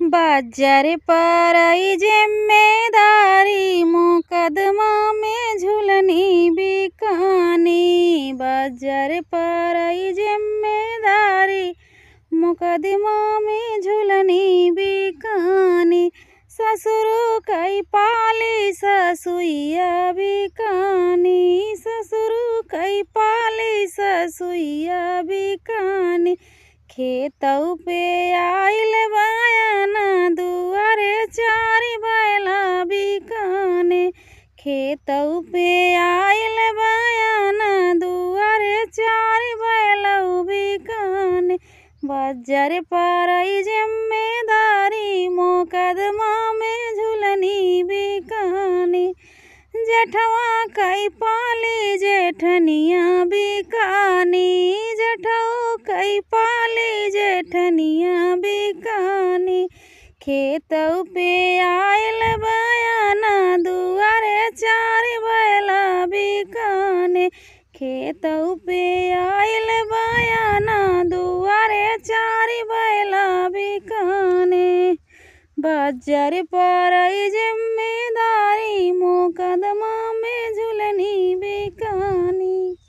बाजार पर आई जिम्मेदारी, मुकदमा में झूलनी बिकानी। बाजार पर आई जिम्मेदारी, मुकदमा में झूलनी बिकानी। ससुर कई पाली ससुइया बिकानी, ससुर कई पाली ससुइया बिकानी। खेतऊ पे आइल बायाना, दुआरे चारि बैला बिकाने। खेतऊ पे आइल बायाना, दुआरे चारि बैलऊ बिकाने। बाजार पर आई जिम्मेदारी, मुकदमा में झूलनी बिकानी। जेठवा कई पाली जेठनिया बिकानी, जेठऊ कई पाली जेठनिया बिकानी। खेतऊ पे आइल बायाना, दुआरे चारि बैला बिकाने। खेतऊ पे आइल बायाना, दुआरे चारि बैला बिकाने। बाजार पर आई जिम्मेदारी, मुकदमा में झूलनी बिकानी।